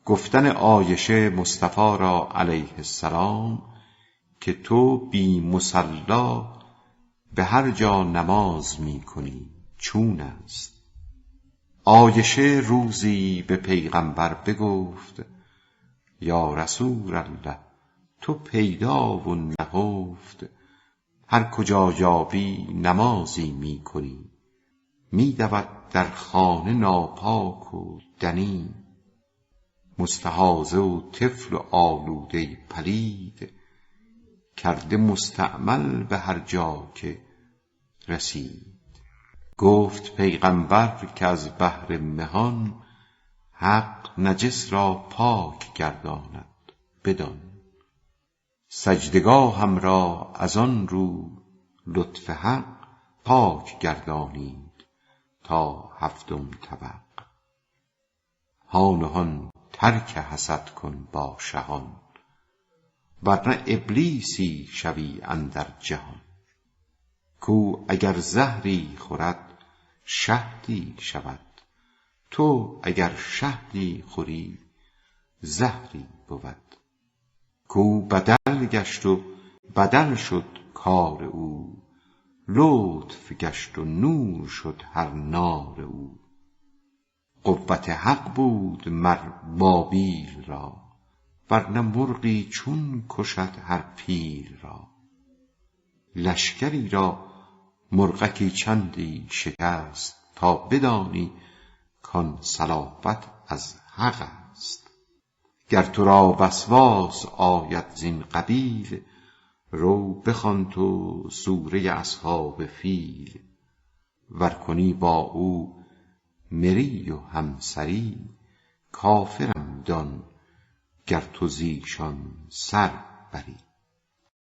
گفتن عایشه مصطفی را علیه السلام که تو بی مصلا به هر جا نماز می کنی چون است؟ عایشه روزی به پیغمبر بگفت یا رسول الله، تو پیدا و نهفت هر کجا یابی نمازی می کنی، می دود در خانه ناپاک و دنی، مستحاضه و طفل و آلوده پلید، کرده مستعمل به هر جا که رسید. گفت پیغمبر که از بحر مهان حق نجس را پاک گرداند بدان، سجدگاهم را از آن رو لطف حق پاک گردانید تا هفتم طبق. هان و هان ترک حسد کن با شهان، ورنه ابلیسی شوی اندر جهان. کو اگر زهری خورد شهدی شود، تو اگر شهدی خوری زهری بود. کو بدل گشت و بدل شد کار او، لطف گشت و نور شد هر نار او. قوت حق بود مر بابیل را، ورنه مرغی چون کشد هر پیل را. لشکری را مرغکی چندی شکست، تا بدانی کان صلابت از حق است. گر تو را وسواس آید زین قبیل، رو بخوان تو سوره اصحاب فیل. ور کنی با او مری و همسری، کافرم دان گر تو زیشان سر بری.